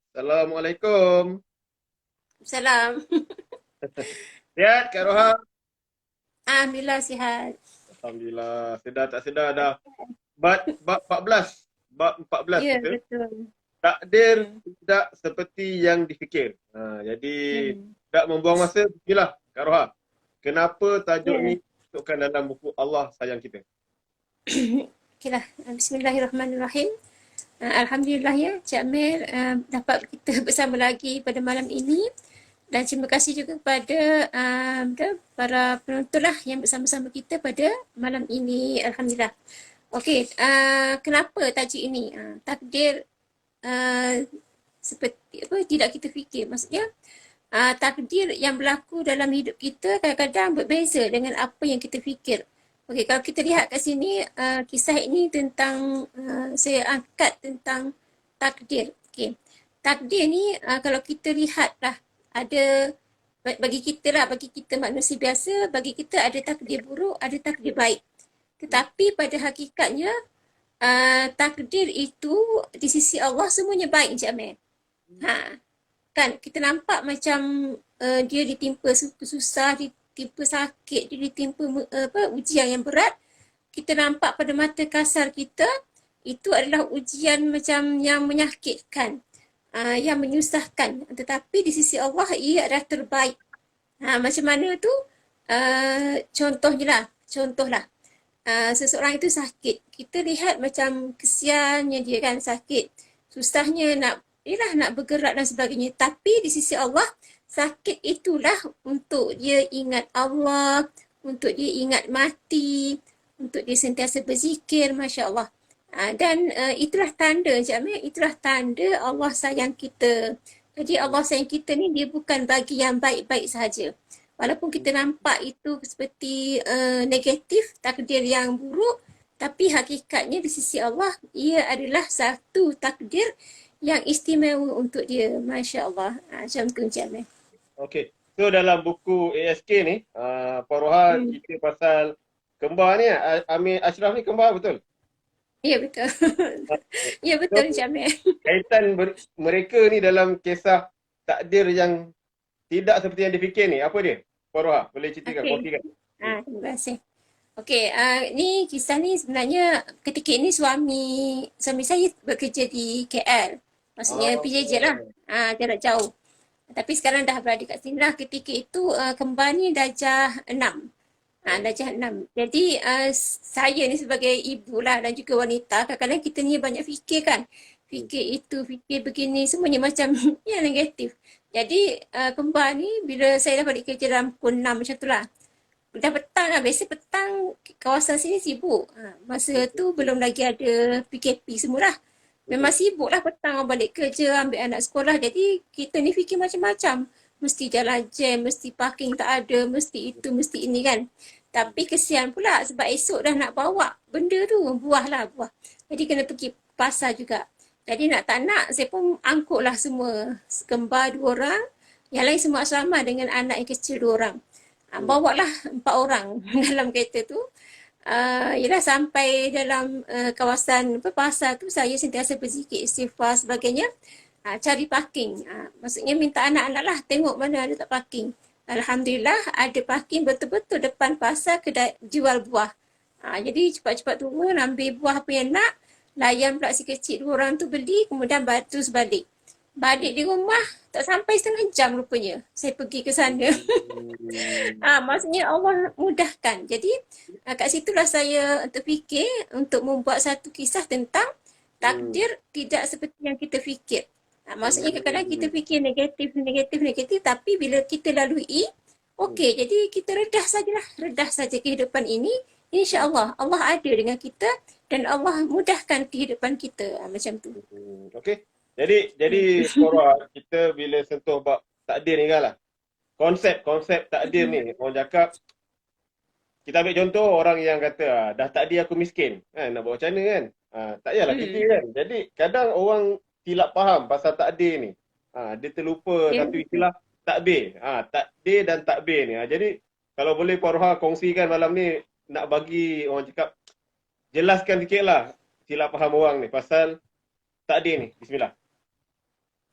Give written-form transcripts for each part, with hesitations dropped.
Assalamualaikum. Salam. Sihat Kak Roha? Alhamdulillah sihat. Alhamdulillah. Sedar tak sedar dah. Bab 14. Bab 14 Ya, kita. betul. Takdir Hmm. tidak seperti yang difikir. Jadi Hmm. tak membuang masa. Bismillah Kak Roha. Kenapa tajuk Ya. ni masukkan dalam buku Allah Sayang Kita? Okeylah. Bismillahirrahmanirrahim. Alhamdulillah ya, Cik Amir dapat kita bersama lagi pada malam ini. Dan terima kasih juga kepada para penonton lah yang bersama-sama kita pada malam ini. Alhamdulillah. Okey, kenapa tajuk ini? Takdir uh, seperti apa tidak kita fikir. Maksudnya takdir yang berlaku dalam hidup kita kadang-kadang berbeza dengan apa yang kita fikir. Okey, kalau kita lihat kat sini, kisah ini tentang, saya angkat tentang takdir. Okey, takdir ni kalau kita lihatlah ada bagi kita lah, bagi kita manusia biasa, bagi kita ada takdir buruk, ada takdir baik. Tetapi pada hakikatnya, takdir itu di sisi Allah semuanya baik, Encik Amir. Ha, kan kita nampak macam dia ditimpa susah, ditimpa sakit, dia ditimpa ujian yang berat. Kita nampak pada mata kasar kita itu adalah ujian macam yang menyakitkan, yang menyusahkan. Tetapi di sisi Allah ia adalah terbaik. Macam mana tu? Contohnya lah, contohlah. Seseorang itu sakit. Kita lihat macam kesiannya dia kan sakit. Susahnya nak ialah nak bergerak dan sebagainya. Tapi di sisi Allah, sakit itulah untuk dia ingat Allah, untuk dia ingat mati, untuk dia sentiasa berzikir, Masya Allah. Dan itulah tanda, Encik Amir, itulah tanda Allah sayang kita. Jadi Allah sayang kita ni dia bukan bagi yang baik-baik sahaja. Walaupun kita nampak itu seperti negatif, takdir yang buruk, tapi hakikatnya di sisi Allah, ia adalah satu takdir yang istimewa untuk dia. Masya Allah. Macam tu Encik Amir. Okey. So dalam buku ASK ni, Pak Roha Hmm. cerita pasal kembar ni, Amir Ashraf ni kembar betul? Ya betul. Ah, Ya So betul Encik Amir. kaitan mereka ni dalam kisah takdir yang tidak seperti yang difikir ni, apa dia? Pak Roha, boleh ceritakan, Okey. kongsikan. Hmm. Terima kasih. Okey, ni kisah ni sebenarnya ketika ini suami saya bekerja di KL. Maksudnya PJJ lah. Oh. Jarak jauh. Tapi sekarang dah berada kat sini lah. Ketika itu kembar ni darjah 6. Darjah 6. Jadi saya ni sebagai ibu lah dan juga wanita, kadang-kadang kita ni banyak fikir kan. Hmm. Fikir itu, fikir begini, semuanya macam yang negatif. Jadi kembar ni bila saya dah balik kerja dalam pukul 6 macam tu lah. Dah petang lah. Biasa petang kawasan sini sibuk. Masa tu belum lagi ada PKP semualah. Memang Betul. sibuk lah petang orang balik kerja, ambil anak sekolah. Jadi kita ni fikir macam-macam. Mesti jalan jam, mesti parking tak ada, mesti itu, mesti ini kan. Tapi kesian pula sebab esok dah nak bawa benda tu, buah lah buah. Jadi kena pergi pasar juga. Jadi nak tak nak, saya pun angkut lah semua. Kembar 2 orang. Yang lain semua asrama dengan anak yang kecil 2 orang. Hmm. Bawa lah 4 orang dalam kereta tu. Yelah sampai dalam kawasan pasar tu saya sentiasa berzikir istighfar sebagainya, cari parking. Maksudnya minta anak-anak lah tengok mana ada tak parking. Alhamdulillah ada parking betul-betul depan pasar kedai jual buah. Jadi cepat-cepat turun ambil buah apa yang nak, layan pula si kecil 2 orang tu beli, kemudian terus balik. Balik di rumah tak sampai setengah jam rupanya saya pergi ke sana. Hmm. Maksudnya Allah mudahkan. Jadi kat situlah saya terfikir untuk membuat satu kisah tentang Hmm. takdir tidak seperti yang kita fikir. Maksudnya kadang-kadang kita Hmm. fikir negatif, negatif, negatif, tapi bila kita lalui, Hmm. okey, jadi kita redah sajalah, redah saja kehidupan ini. InsyaAllah, Allah ada dengan kita dan Allah mudahkan kehidupan kita. Macam tu. Okey. Jadi Korwa, kita bila sentuh bab takdir ni kan lah. Konsep takdir Hmm. ni orang cakap, kita ambil contoh orang yang kata dah takdir aku miskin. Kan nak buat macam mana kan? Tak payahlah fikir Hmm. kan. Jadi kadang orang silap faham pasal takdir ni. Dia terlupa Ya, satu betul. istilah takbir. Takdir dan takbir ni. Jadi kalau boleh Korwa kongsikan malam ni nak bagi orang cakap jelaskan sikit lah silap faham orang ni pasal takdir ni. Bismillah.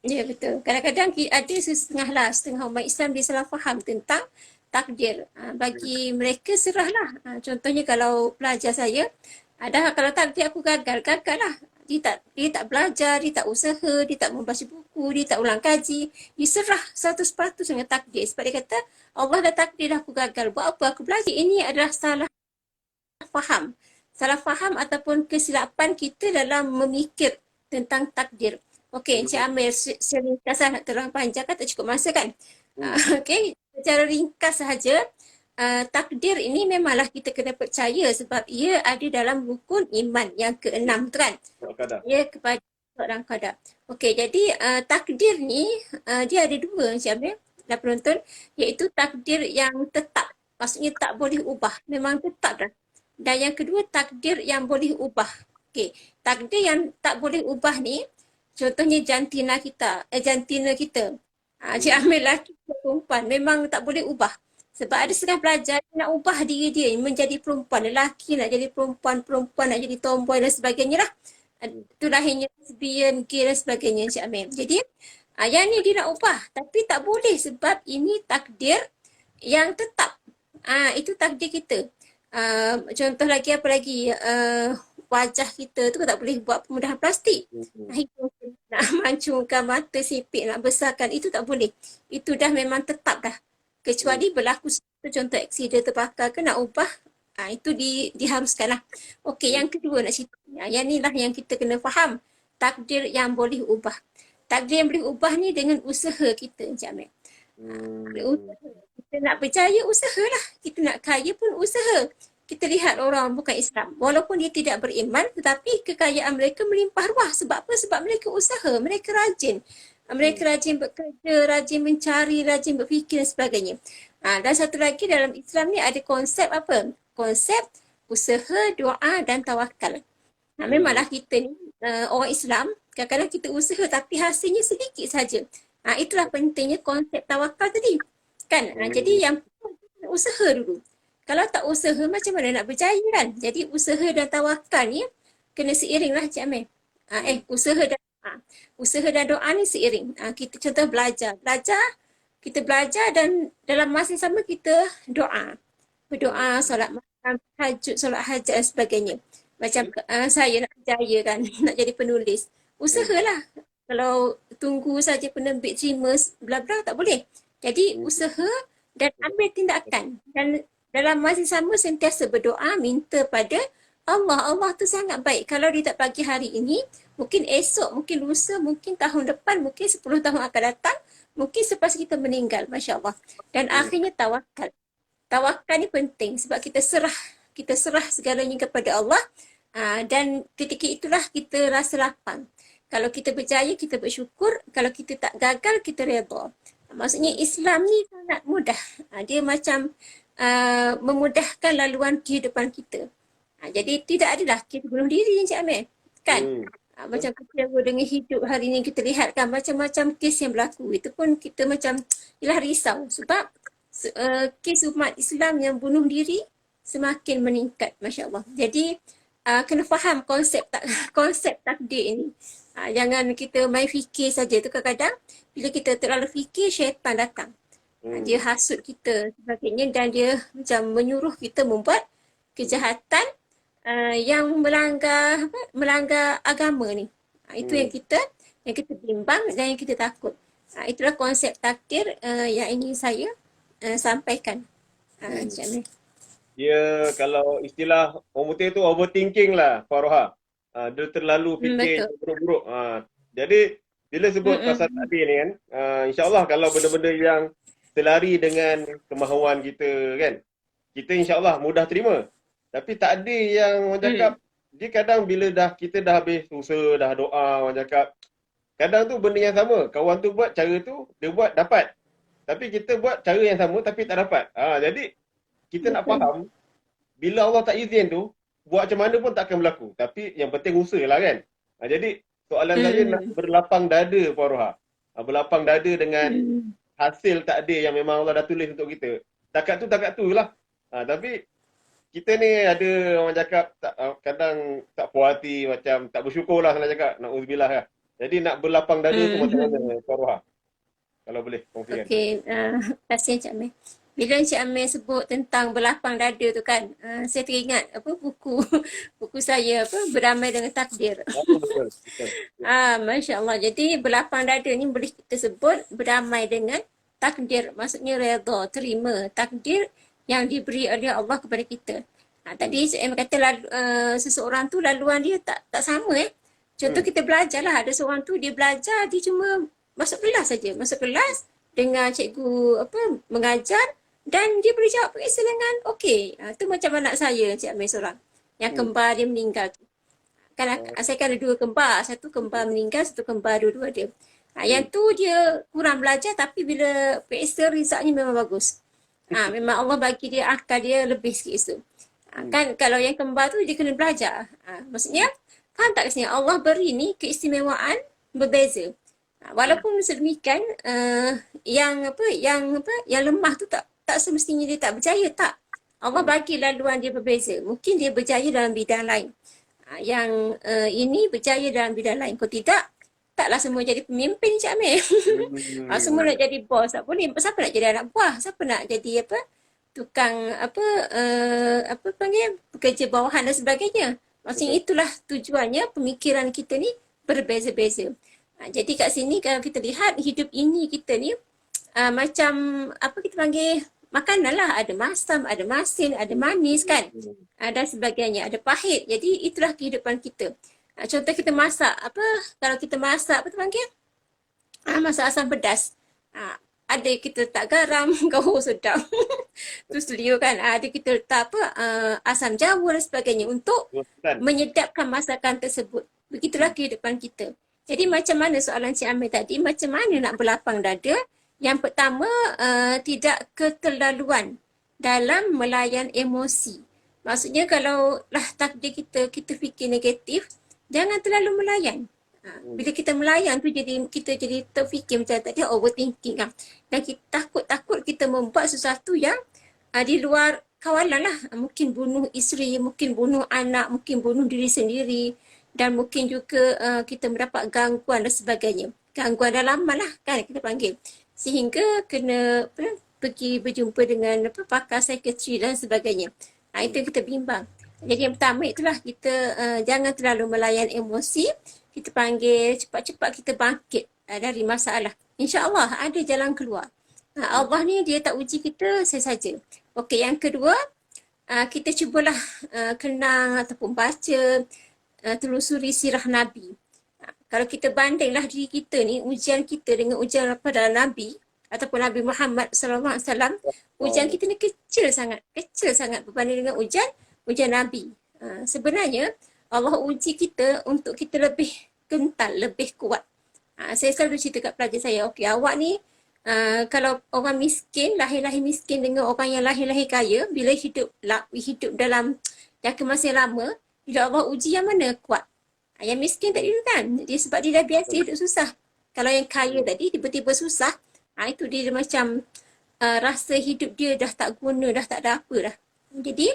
Ya betul. Kadang-kadang ada setengah lah, setengah umat Islam dia salah faham tentang takdir. Bagi mereka serahlah. Contohnya kalau pelajar saya, ada kalau takdir aku gagal, gagal lah. Dia tak belajar, dia tak usaha, dia tak membaca buku, dia tak ulang kaji. Dia serah 100% dengan takdir. Sebab dia kata, Allah dah takdir aku gagal. Buat apa aku belajar? Ini adalah salah faham. Salah faham ataupun kesilapan kita dalam memikir tentang takdir. Okey, Encik Hmm. Amir, secara ringkas nak terang panjang kan tak cukup masa kan? Hmm. Okey, secara ringkas sahaja, takdir ini memanglah kita kena percaya sebab ia ada dalam rukun iman yang keenam tu kan? Kadang. Ya, kepada seorang qadar. Okey, jadi takdir ni dia ada dua Encik Amir dan penonton, iaitu takdir yang tetap. Maksudnya tak boleh ubah, memang tetap dah. Dan yang kedua, takdir yang boleh ubah. Okey, takdir yang tak boleh ubah ni, contohnya jantina kita. Cik Hmm. Amir lelaki atau perempuan memang tak boleh ubah. Sebab ada setengah pelajar yang nak ubah diri dia menjadi perempuan, lelaki nak jadi perempuan, perempuan nak jadi tomboy dan sebagainya lah. Itu lahirnya lesbian, gay dan sebagainya Cik Amir. Jadi, yang ni dia nak ubah. Tapi tak boleh sebab ini takdir yang tetap. Itu takdir kita. Contoh lagi apa lagi? Wajah kita tu tak boleh buat pemudahan plastik. Hmm. Hidung nak mancungkan mata sipit, nak besarkan. Itu tak boleh. Itu dah memang tetap dah. Hmm. Kecuali berlaku satu contoh aksiden terbakar ke nak ubah, itu diharuskan lah. Okey, Hmm. yang kedua nak cerita. Yang ni lah yang kita kena faham. Takdir yang boleh ubah. Takdir yang boleh ubah ni dengan usaha kita, Encik Ahmed. Hmm. Kita nak berjaya, usahalah. Kita nak kaya pun usaha. Kita lihat orang bukan Islam. Walaupun dia tidak beriman, tetapi kekayaan mereka melimpah ruah. Sebab apa? Sebab mereka usaha. Mereka rajin. Mereka Hmm. rajin bekerja, rajin mencari, rajin berfikir dan sebagainya. Dan satu lagi dalam Islam ni ada konsep apa? Konsep usaha, doa dan tawakal. Hmm. Memanglah kita ni orang Islam, kadang-kadang kita usaha tapi hasilnya sedikit saja. Itulah pentingnya konsep tawakal tadi. Kan? Hmm. Jadi yang usaha dulu. Kalau tak usaha macam mana nak berjaya kan? Jadi usaha dan tawakal ni kena seiring lah Cik Amir. Hmm. Usaha dan usaha dan doa ni seiring. Kita contoh belajar. Kita belajar dan dalam masa yang sama kita doa. Berdoa, solat malam, tahajud, solat hajat dan sebagainya. Macam saya nak berjaya kan, nak jadi penulis. Hmm. Usahalah. Kalau tunggu saja penerbit terima bla bla tak boleh. Jadi Hmm. usaha dan ambil tindakan. Dan dalam masa yang sama sentiasa berdoa, minta pada Allah. Allah tu sangat baik. Kalau dia tak bagi hari ini, mungkin esok, mungkin lusa, mungkin tahun depan, mungkin 10 tahun akan datang, mungkin selepas kita meninggal, Masya Allah. Dan Hmm. akhirnya tawakal. Tawakal ni penting sebab kita serah segalanya kepada Allah. Dan ketika itulah kita rasa lapang. Kalau kita berjaya, kita bersyukur. Kalau kita tak gagal, kita redha. Maksudnya Hmm. Islam ni sangat mudah. Dia macam memudahkan laluan kehidupan kita. Jadi tidak adalah kita bunuh diri Encik Amir. Kan? Hmm. Macam kecewa dengan hidup hari ni kita lihat kan macam-macam kes yang berlaku. Itu pun kita macam ialah risau sebab kes umat Islam yang bunuh diri semakin meningkat, Masya Allah. Jadi kena faham konsep takdir ini. Jangan kita main fikir saja. Tu kadang-kadang bila kita terlalu fikir, syaitan datang. Dia Hmm. hasut kita sebagainya dan dia macam menyuruh kita membuat kejahatan yang melanggar agama ni. Itu Hmm. yang kita bimbang dan yang kita takut. Itulah konsep takdir yang ingin saya sampaikan. Hmm. Macam ni. Dia kalau istilah orang putih tu overthinking lah, Faroha. Dia terlalu fikir Betul. yang buruk-buruk. Jadi bila sebut pasal Mm-mm. takdir ni kan, insyaAllah kalau benda-benda yang selari dengan kemahuan kita kan, kita insyaAllah mudah terima. Tapi takdir yang orang cakap, Mm. dia kadang bila kita dah habis usaha, dah doa, orang cakap, kadang tu benda yang sama. Kawan tu buat cara tu, dia buat dapat. Tapi kita buat cara yang sama tapi tak dapat. Jadi kita nak Betul. faham bila Allah tak izin tu, buat macam mana pun tak akan berlaku. Tapi yang penting usaha lah kan. Jadi soalan saya nak Mm-mm. berlapang dada Faroha. Berlapang dada dengan Mm. hasil takdir yang memang Allah dah tulis untuk kita. Takat tu lah. Tapi kita ni ada orang cakap kadang tak puas hati, macam tak bersyukur lah, salah cakap. Na'udzubillah lah. Jadi nak berlapang dada tu macam mana, Hmm. Faruha? Kalau boleh kongsikan. Okey, terima kasih Encik Amir. Bila Encik Amir sebut tentang berlapang dada tu kan, saya teringat apa buku buku saya apa Berdamai dengan Takdir. Oh, betul, betul. Masya Allah. Jadi berlapang dada ni boleh kita sebut berdamai dengan takdir. Maksudnya redha, terima takdir yang diberi oleh Allah kepada kita. Tadi saya kata seseorang tu laluan dia tak sama Contoh Hmm. kita belajar lah. Ada seorang tu dia belajar, dia cuma masuk kelas saja. Masuk kelas dengan cikgu apa mengajar dan dia boleh jawab periksa dengan okey. Tu macam anak saya, Cik Amir seorang. Yang Hmm. kembar dia meninggal tu. Oh. Saya kan ada dua kembar. Satu kembar meninggal, satu kembar dua-dua dia. Yang Hmm. tu dia kurang belajar tapi bila periksa resultnya memang bagus. Memang Allah bagi dia akal dia lebih sikit tu. Hmm. Kan kalau yang kembar tu dia kena belajar. Maksudnya faham tak kat sini? Allah beri ni keistimewaan berbeza. Hmm. Walaupun sedemikian yang lemah tu tak semestinya dia tak berjaya tak. Allah Hmm. bagi laluan dia berbeza. Mungkin dia berjaya dalam bidang lain. Yang ini berjaya dalam bidang lain. Kalau tidak, taklah semua jadi pemimpin Cik Amir. Semua nak Hmm. jadi bos, tak boleh. Siapa nak jadi anak buah? Siapa nak jadi apa? Tukang apa panggil? Pekerja bawahan dan sebagainya. Maksudnya Betul. itulah tujuannya pemikiran kita ni berbeza-beza. Jadi kat sini kalau kita lihat hidup ini kita ni macam apa kita panggil makanan lah. Ada masam, ada masin, ada manis kan. Hmm. Dan sebagainya. Ada pahit. Jadi itulah kehidupan kita. Contoh kita masak. Kalau kita masak, apa tu panggil? Masak asam pedas. Ada kita letak garam, kau sedap. Tu selia kan. Ada kita letak asam jawa dan sebagainya untuk Rotan. menyedapkan masakan tersebut. Begitulah kehidupan kita. Jadi macam mana soalan Cik Amir tadi, macam mana nak berlapang dada? Yang pertama, tidak keterlaluan dalam melayan emosi. Maksudnya kalau lah takdir kita fikir negatif, jangan terlalu melayan. Bila kita melayan tu kita jadi terfikir macam tadi overthinking kan. Dan kita takut kita membuat sesuatu yang di luar kawalan lah. Mungkin bunuh isteri, mungkin bunuh anak, mungkin bunuh diri sendiri dan mungkin juga kita mendapat gangguan dan sebagainya. Gangguan dalaman lah kan kita panggil. Sehingga kena pergi berjumpa dengan pakar psikiatri dan sebagainya. Itu yang kita bimbang. Jadi yang pertama itulah kita jangan terlalu melayan emosi. Kita panggil cepat-cepat kita bangkit dari masalah. InsyaAllah ada jalan keluar. Allah ni dia tak uji kita saja. Okey, yang kedua, kita cubalah kenang ataupun baca, telusuri sirah Nabi. Kalau kita bandinglah diri kita ni, ujian kita dengan ujian pada Nabi ataupun Nabi Muhammad SAW, ujian kita ni kecil sangat berbanding dengan ujian Nabi. Sebenarnya Allah uji kita untuk kita lebih kental, lebih kuat. Saya selalu cerita kat pelajar saya, okey awak ni kalau orang miskin, lahir-lahir miskin dengan orang yang lahir-lahir kaya, bila hidup dalam jangka masa yang lama, bila Allah uji yang mana kuat? Yang miskin tadi tu kan, dia sebab dia dah biasa hidup susah. Kalau yang kaya tadi tiba-tiba susah, itu dia macam rasa hidup dia dah tak guna, dah tak ada apa dah. Jadi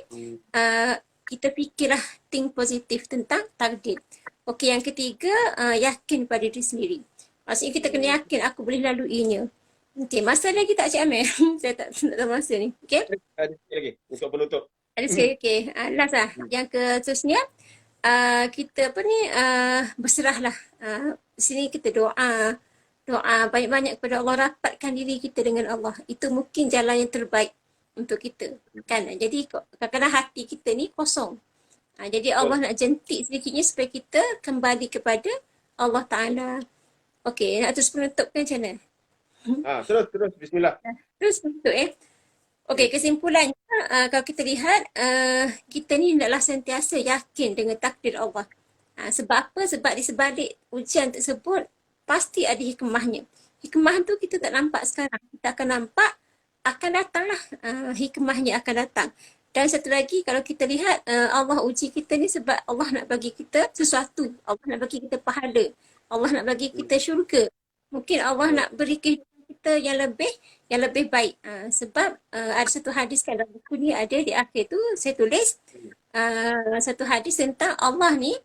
kita fikirlah think positif tentang takdir. Okey, yang ketiga, yakin pada diri sendiri. Maksudnya kita kena yakin aku boleh laluinya. Okey, masa lagi tak Cik Amir? Saya tak tahu masa ni. Okey? Ada sikit lagi untuk penutup. Ada sikit, okey. Last lah. Yang keseterusnya, kita berserahlah. Sini kita doa banyak-banyak kepada Allah, rapatkan diri kita dengan Allah. Itu mungkin jalan yang terbaik untuk kita. Kan? Jadi kadang-kadang hati kita ni kosong. Jadi Allah nak jentik sedikitnya supaya kita kembali kepada Allah Ta'ala. Okey, nak terus penutup kan macam mana? Terus. Bismillah. Terus penutup Okey, kesimpulannya kalau kita lihat kita ni hendaklah sentiasa yakin dengan takdir Allah. Sebab apa? Sebab di sebalik ujian tersebut pasti ada hikmahnya. Hikmah tu kita tak nampak sekarang. Kita akan nampak akan datanglah hikmahnya akan datang. Dan satu lagi kalau kita lihat Allah uji kita ni sebab Allah nak bagi kita sesuatu. Allah nak bagi kita pahala. Allah nak bagi kita syurga. Mungkin Allah nak beri kehidupan kita yang lebih baik. Sebab ada satu hadis kan dalam buku ni ada di akhir tu saya tulis satu hadis tentang Allah ni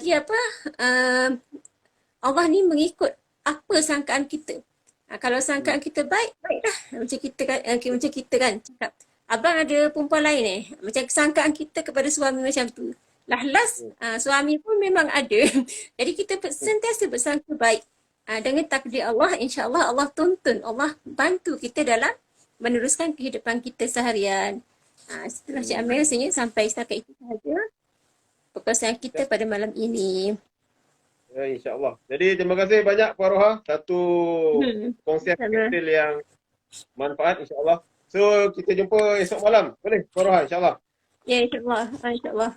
dia Allah ni mengikut apa sangkaan kita. Kalau sangkaan kita baik, baiklah. Macam kita kan cakap, abang ada perempuan lain macam sangkaan kita kepada suami macam tu. Last, suami pun memang ada. Jadi kita sentiasa bersangka baik. Dengan takdir Allah, insya-Allah Allah tuntun, Allah bantu kita dalam meneruskan kehidupan kita seharian. Setelah Cik Amir rasanya sampai setakat itu sahaja perkongsian kita pada malam ini. Ya, insya-Allah. Jadi terima kasih banyak Puan Roha, satu kongsian Sama. detail yang manfaat insya-Allah. So kita jumpa esok malam. Boleh Puan Roha insya-Allah. Ya, insya-Allah. InsyaAllah.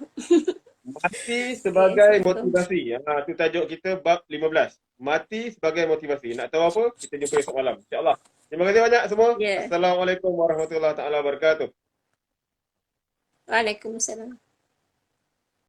Mati Okay, sebagai Assalamualaikum. motivasi. Itu tajuk kita bab 15. Mati sebagai motivasi. Nak tahu apa? Kita jumpa esok malam. InsyaAllah. Terima kasih banyak semua. Ya. Assalamualaikum warahmatullahi taala wabarakatuh. Waalaikumsalam.